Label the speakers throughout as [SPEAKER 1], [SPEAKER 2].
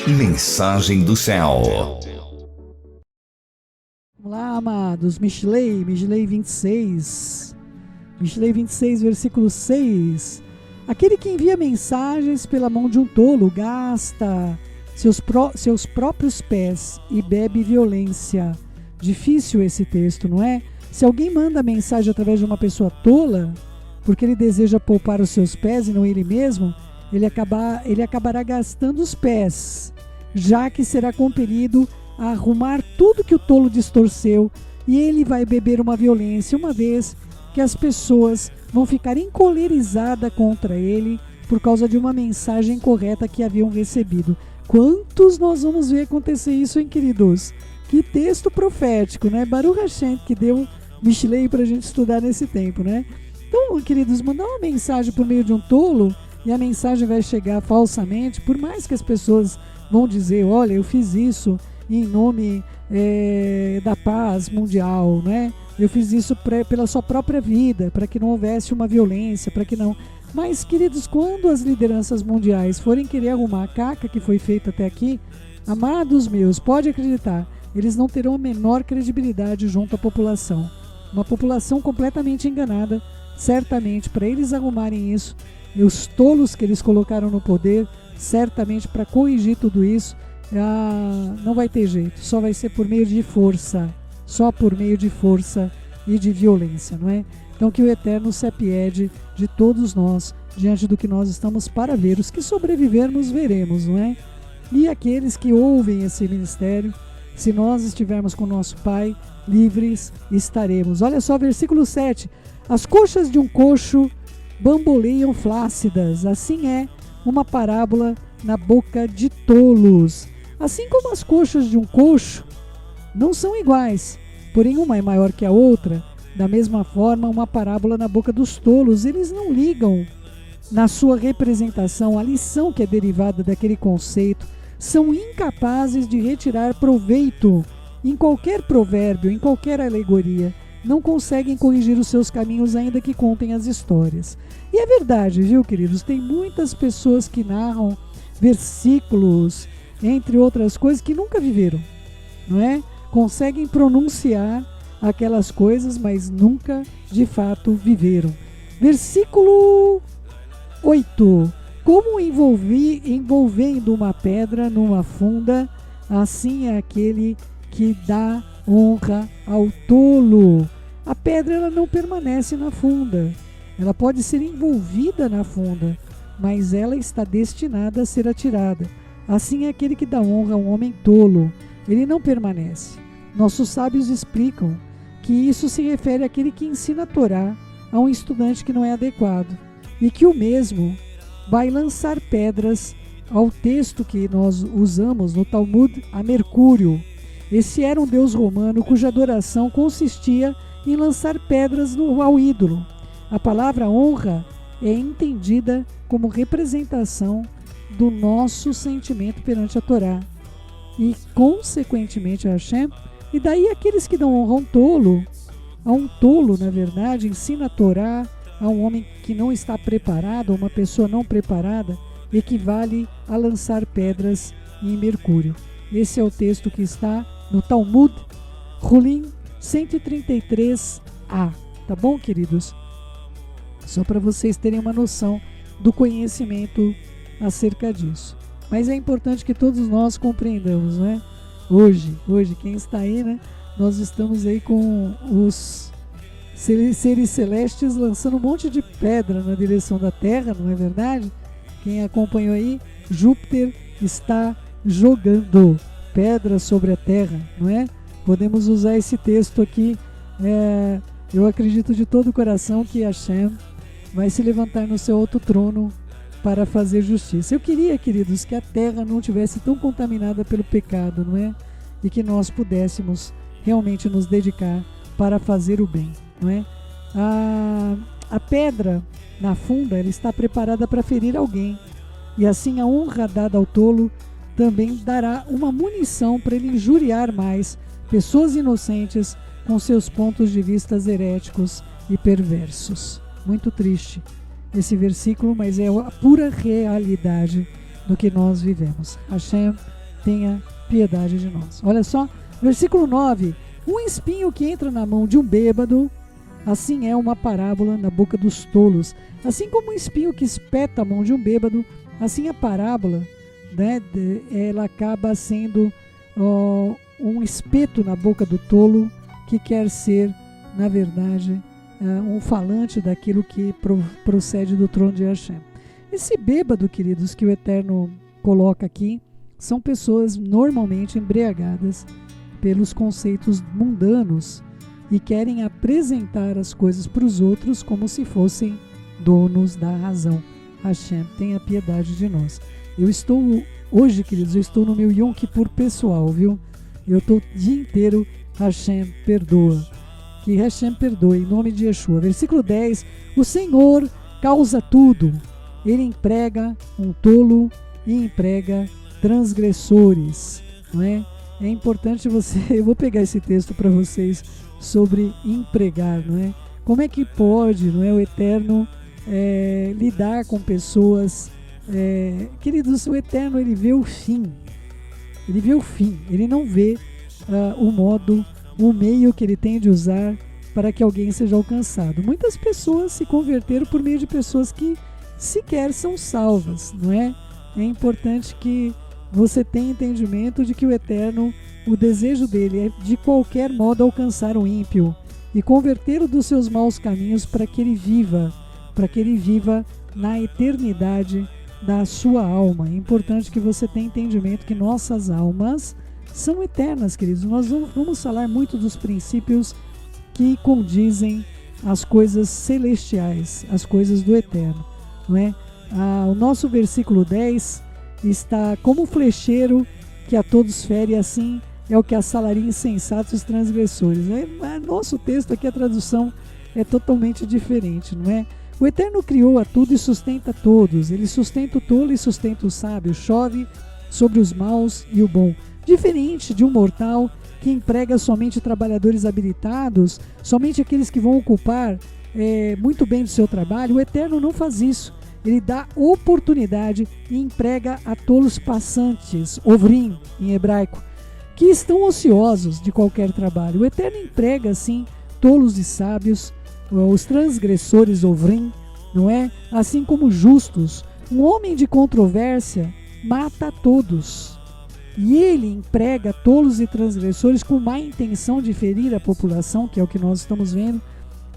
[SPEAKER 1] Mensagem do céu.
[SPEAKER 2] Vamos lá, amados. Mishlei 26. Mishlei 26, versículo 6. Aquele que envia mensagens pela mão de um tolo gasta seus próprios pés e bebe violência. Difícil esse texto, não é? Se alguém manda mensagem através de uma pessoa tola, porque ele deseja poupar os seus pés e não ele mesmo, ele acabará gastando os pés, já que será compelido a arrumar tudo que o tolo distorceu, e ele vai beber uma violência, uma vez que as pessoas vão ficar encolerizadas contra ele por causa de uma mensagem incorreta que haviam recebido. Quantos nós vamos ver acontecer isso, hein, queridos? Que texto profético, né? Baruch Hashem, que deu Mishlei para a gente estudar nesse tempo, né? Então, queridos, mandar uma mensagem por meio de um tolo e a mensagem vai chegar falsamente, por mais que as pessoas vão dizer, olha, eu fiz isso em nome da paz mundial, né? Eu fiz isso pela sua própria vida, para que não houvesse uma violência, para que não... Mas, queridos, quando as lideranças mundiais forem querer arrumar a caca que foi feita até aqui, amados meus, pode acreditar, eles não terão a menor credibilidade junto à população. Uma população completamente enganada, certamente, para eles arrumarem isso, e os tolos que eles colocaram no poder, certamente para corrigir tudo isso, não vai ter jeito, só vai ser por meio de força, só por meio de força e de violência, não é? Então que o Eterno se apiede de todos nós, diante do que nós estamos para ver. Os que sobrevivermos, veremos, não é? E aqueles que ouvem esse ministério, se nós estivermos com o nosso Pai, livres estaremos. Olha só, versículo 7. As coxas de um coxo bamboleiam flácidas, assim é uma parábola na boca de tolos. Assim como as coxas de um coxo não são iguais, porém uma é maior que a outra, da mesma forma uma parábola na boca dos tolos. Eles não ligam na sua representação a lição que é derivada daquele conceito, são incapazes de retirar proveito em qualquer provérbio, em qualquer alegoria, não conseguem corrigir os seus caminhos ainda que contem as histórias. E é verdade, viu, queridos? Tem muitas pessoas que narram versículos, entre outras coisas, que nunca viveram, não é? Conseguem pronunciar aquelas coisas, mas nunca de fato viveram. Versículo 8. Como envolvendo uma pedra numa funda, assim é aquele que dá honra ao tolo. A pedra ela não permanece na funda, ela pode ser envolvida na funda, mas ela está destinada a ser atirada. Assim é aquele que dá honra a um homem tolo, ele não permanece. Nossos sábios explicam que isso se refere àquele que ensina a Torá a um estudante que não é adequado, e que o mesmo vai lançar pedras ao texto que nós usamos no Talmud, a Mercúrio. Esse era um deus romano cuja adoração consistia em lançar pedras ao ídolo. A palavra honra é entendida como representação do nosso sentimento perante a Torá e, consequentemente, a Hashem. E daí aqueles que dão honra a um tolo, na verdade, ensina a Torá a um homem que não está preparado, a uma pessoa não preparada, equivale a lançar pedras em Mercúrio. Esse é o texto que está no Talmud, Hulim 133a. Tá bom, queridos? Só para vocês terem uma noção do conhecimento acerca disso. Mas é importante que todos nós compreendamos, né? Hoje, quem está aí, né? Nós estamos aí com os seres celestes lançando um monte de pedra na direção da Terra, não é verdade? Quem acompanhou aí, Júpiter está jogando pedras sobre a Terra, não é? Podemos usar esse texto aqui. Eu acredito de todo o coração que Hashem vai se levantar no seu alto trono para fazer justiça. Eu queria, queridos, que a Terra não tivesse tão contaminada pelo pecado, não é? E que nós pudéssemos realmente nos dedicar para fazer o bem, não é? A pedra na funda, ela está preparada para ferir alguém, e assim a honra dada ao tolo também dará uma munição para ele injuriar mais pessoas inocentes com seus pontos de vista heréticos e perversos. Muito triste esse versículo, mas é a pura realidade do que nós vivemos. Hashem tenha piedade de nós. Olha só, versículo 9: um espinho que entra na mão de um bêbado, assim é uma parábola na boca dos tolos. Assim como um espinho que espeta a mão de um bêbado, assim a parábola, né, ela acaba sendo um espeto na boca do tolo, que quer ser, na verdade, um falante daquilo que procede do trono de Hashem. Esse bêbado, queridos, que o Eterno coloca aqui, são pessoas normalmente embriagadas pelos conceitos mundanos e querem apresentar as coisas para os outros como se fossem donos da razão. Hashem tenha piedade de nós. Hoje, queridos, eu estou no meu Yom Kippur pessoal, viu? Eu estou o dia inteiro, Hashem perdoa. Que Hashem perdoe, em nome de Yeshua. Versículo 10: o Senhor causa tudo. Ele emprega um tolo e emprega transgressores. Não é? É importante eu vou pegar esse texto para vocês sobre empregar, não é? Como é que pode, não é, o Eterno lidar com pessoas, queridos, o Eterno, ele vê o fim, ele não vê o meio que ele tem de usar para que alguém seja alcançado. Muitas pessoas se converteram por meio de pessoas que sequer são salvas, não é? É importante que você tenha entendimento de que o Eterno, o desejo dele é de qualquer modo alcançar o ímpio e convertê-lo dos seus maus caminhos para que ele viva na eternidade da sua alma. É importante que você tenha entendimento que nossas almas são eternas, queridos. Nós vamos falar muito dos princípios que condizem as coisas celestiais, as coisas do Eterno, não é? O nosso versículo 10 está: como flecheiro que a todos fere, assim é o que assalaria insensatos e transgressores. Nosso texto aqui, a tradução é totalmente diferente, não é? O Eterno criou a tudo e sustenta todos. Ele sustenta o tolo e sustenta o sábio. Chove sobre os maus e o bom. Diferente de um mortal que emprega somente trabalhadores habilitados, somente aqueles que vão ocupar muito bem do seu trabalho, o Eterno não faz isso. Ele dá oportunidade e emprega a tolos passantes, ovrim em hebraico, que estão ociosos de qualquer trabalho. O Eterno emprega, assim, tolos e sábios, os transgressores, ovrim, não é? Assim como justos. Um homem de controvérsia mata a todos. E ele emprega tolos e transgressores com má intenção de ferir a população, que é o que nós estamos vendo.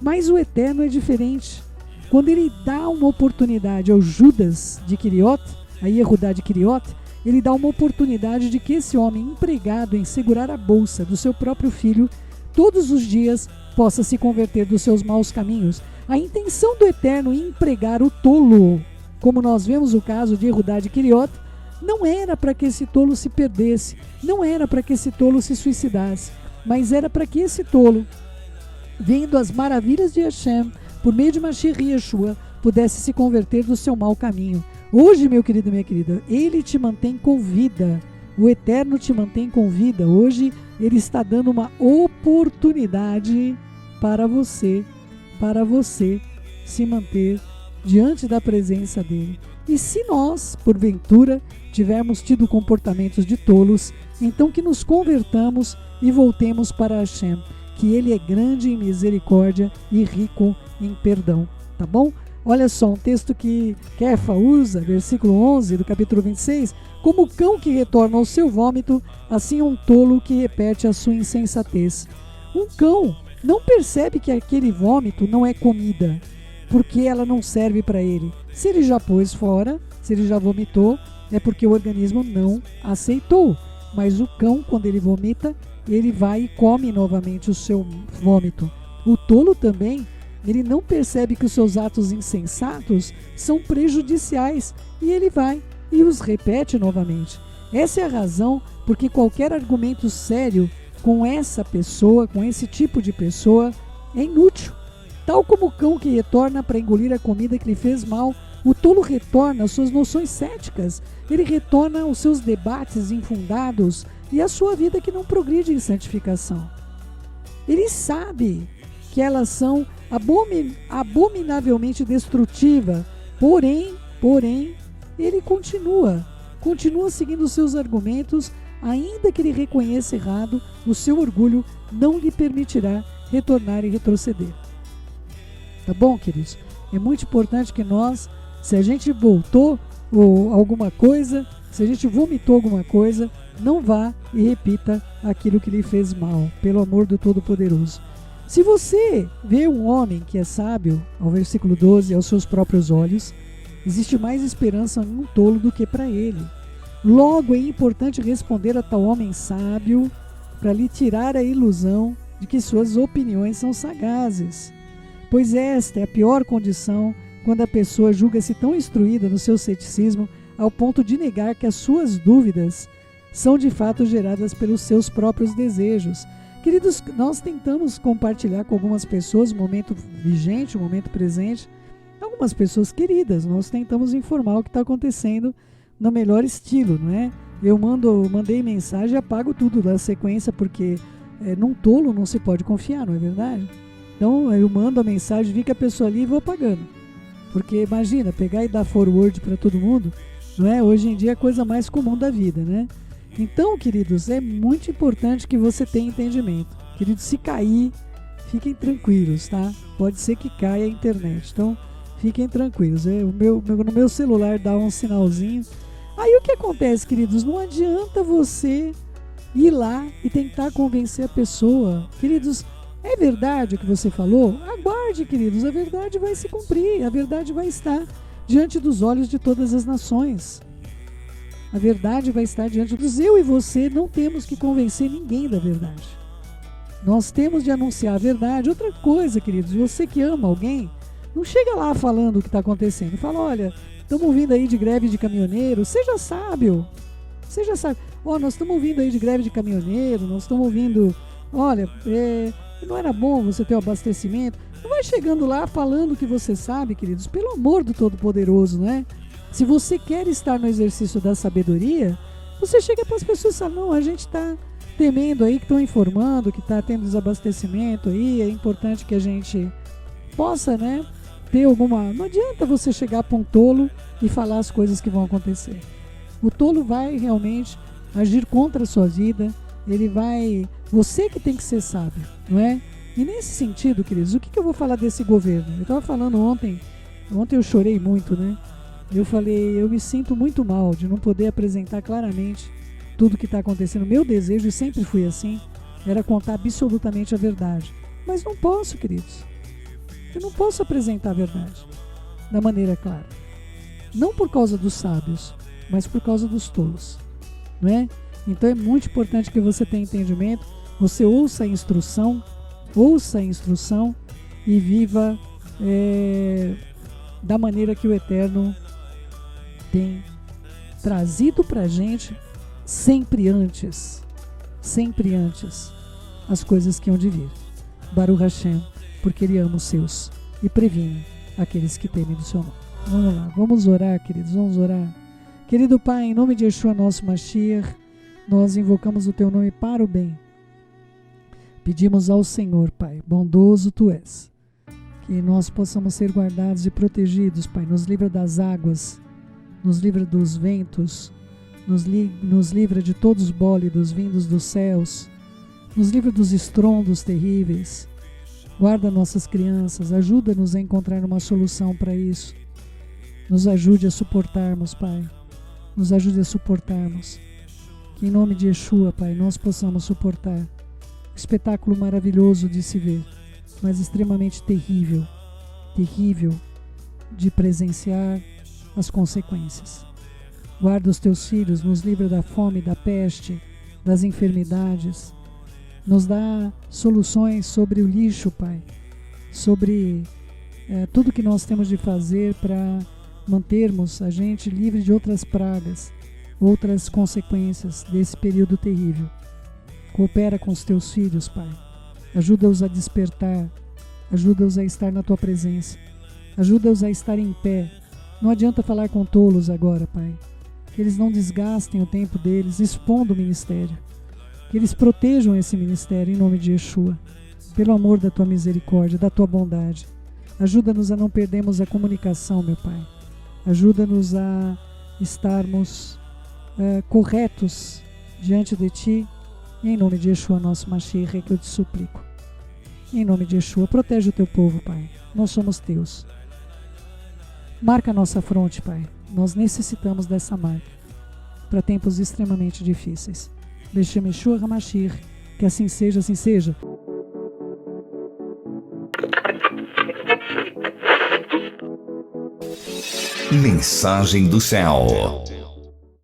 [SPEAKER 2] Mas o Eterno é diferente. Quando ele dá uma oportunidade ao Judas de Quiriot, a Yehudá de Quiriot, ele dá uma oportunidade de que esse homem empregado em segurar a bolsa do seu próprio filho, todos os dias possa se converter dos seus maus caminhos. A intenção do Eterno em empregar o tolo, como nós vemos o caso de Yehudá de Quiriot, não era para que esse tolo se perdesse, não era para que esse tolo se suicidasse, mas era para que esse tolo, vendo as maravilhas de Hashem, por meio de Mashiach e Yeshua, pudesse se converter do seu mau caminho. Hoje, meu querido e minha querida, ele te mantém com vida, o Eterno te mantém com vida. Hoje ele está dando uma oportunidade para você se manter diante da presença dele. E se nós, porventura, tivermos tido comportamentos de tolos, então que nos convertamos e voltemos para Hashem, que ele é grande em misericórdia e rico em perdão, tá bom? Olha só, um texto que Kefa usa, versículo 11 do capítulo 26, como o cão que retorna ao seu vômito, assim um tolo que repete a sua insensatez. Um cão não percebe que aquele vômito não é comida, porque ela não serve para ele. Se ele já pôs fora, se ele já vomitou, é porque o organismo não aceitou. Mas o cão, quando ele vomita, ele vai e come novamente o seu vômito. O tolo também, ele não percebe que os seus atos insensatos são prejudiciais e ele vai e os repete novamente. Essa é a razão porque qualquer argumento sério com essa pessoa, com esse tipo de pessoa, é inútil. Tal como o cão que retorna para engolir a comida que lhe fez mal, o tolo retorna às suas noções céticas, ele retorna aos seus debates infundados e à sua vida que não progride em santificação. Ele sabe que elas são abominavelmente destrutiva. Porém, ele continua seguindo os seus argumentos, ainda que ele reconheça errado, o seu orgulho não lhe permitirá retornar e retroceder. Tá bom, queridos? É muito importante que nós, se a gente voltou ou alguma coisa, se a gente vomitou alguma coisa, não vá e repita aquilo que lhe fez mal, pelo amor do Todo-Poderoso. Se você vê um homem que é sábio, ao versículo 12, aos seus próprios olhos, existe mais esperança em um tolo do que para ele. Logo é importante responder a tal homem sábio para lhe tirar a ilusão de que suas opiniões são sagazes. Pois esta é a pior condição quando a pessoa julga-se tão instruída no seu ceticismo ao ponto de negar que as suas dúvidas são de fato geradas pelos seus próprios desejos. Queridos, nós tentamos compartilhar com algumas pessoas o momento vigente, o momento presente, algumas pessoas queridas, nós tentamos informar o que está acontecendo no melhor estilo, não é? Eu mandei mensagem e apago tudo da sequência, porque num tolo não se pode confiar, não é verdade? Então eu mando a mensagem, vi que a pessoa ali e vou apagando. Porque imagina, pegar e dar forward para todo mundo, não é? Hoje em dia é a coisa mais comum da vida, né? Então, queridos, é muito importante que você tenha entendimento. Queridos, se cair, fiquem tranquilos, tá? Pode ser que caia a internet, então fiquem tranquilos. No meu celular dá um sinalzinho. Aí o que acontece, queridos? Não adianta você ir lá e tentar convencer a pessoa. Queridos, é verdade o que você falou? Aguarde, queridos, a verdade vai se cumprir, a verdade vai estar diante dos olhos de todas as nações. A verdade vai estar diante dos... Eu e você não temos que convencer ninguém da verdade. Nós temos de anunciar a verdade. Outra coisa, queridos, você que ama alguém, não chega lá falando o que está acontecendo. Fala, olha, estamos ouvindo aí de greve de caminhoneiro, seja sábio. Nós estamos ouvindo aí de greve de caminhoneiro, nós estamos ouvindo, olha, não era bom você ter um abastecimento. Não vai chegando lá falando o que você sabe, queridos, pelo amor do Todo-Poderoso, né? Se você quer estar no exercício da sabedoria, você chega para as pessoas e fala, não, a gente está temendo aí, que estão informando, que está tendo desabastecimento aí, é importante que a gente possa, né, ter alguma... Não adianta você chegar para um tolo e falar as coisas que vão acontecer. O tolo vai realmente agir contra a sua vida, ele vai... Você que tem que ser sábio, não é? E nesse sentido, queridos, o que eu vou falar desse governo? Eu estava falando ontem eu chorei muito, né? Eu falei, eu me sinto muito mal de não poder apresentar claramente tudo o que está acontecendo. Meu desejo, e sempre fui assim, era contar absolutamente a verdade. Mas não posso, queridos. Eu não posso apresentar a verdade da maneira clara. Não por causa dos sábios, mas por causa dos tolos, não é? Então é muito importante que você tenha entendimento, você ouça a instrução e viva da maneira que o Eterno tem trazido para a gente sempre antes as coisas que hão de vir. Baruch Hashem, porque Ele ama os seus e previne aqueles que temem do seu nome. Vamos lá, vamos orar, queridos, vamos orar. Querido Pai, em nome de Yeshua, nosso Mashiach, nós invocamos o Teu nome para o bem. Pedimos ao Senhor, Pai, bondoso Tu és, que nós possamos ser guardados e protegidos, Pai. Nos livra das águas, nos livra dos ventos, nos livra de todos os bólidos vindos dos céus, nos livra dos estrondos terríveis. Guarda nossas crianças, ajuda-nos a encontrar uma solução para isso. Nos ajude a suportarmos, Pai. Nos ajude a suportarmos. Que em nome de Yeshua, Pai, nós possamos suportar. Espetáculo maravilhoso de se ver, mas extremamente terrível de presenciar as consequências. Guarda os teus filhos, nos livra da fome, da peste, das enfermidades. Nos dá soluções sobre o lixo, Pai, sobre tudo que nós temos de fazer para mantermos a gente livre de outras pragas, outras consequências desse período terrível. Coopera com os teus filhos, Pai. Ajuda-os a despertar, ajuda-os a estar na tua presença, ajuda-os a estar em pé. Não adianta falar com tolos agora, Pai. Que eles não desgastem o tempo deles expondo o ministério. Que eles protejam esse ministério em nome de Yeshua. pelo amor da tua misericórdia, da tua bondade. Ajuda-nos a não perdermos a comunicação, meu Pai. Ajuda-nos a estarmos corretos diante de Ti. E em nome de Yeshua, nosso Mashiach, é que eu te suplico. Em nome de Yeshua, protege o teu povo, Pai. Nós somos teus. Marca a nossa fronte, Pai. Nós necessitamos dessa marca para tempos extremamente difíceis. Deixa Yeshua HaMashiach, que assim seja, assim seja.
[SPEAKER 1] Mensagem do céu.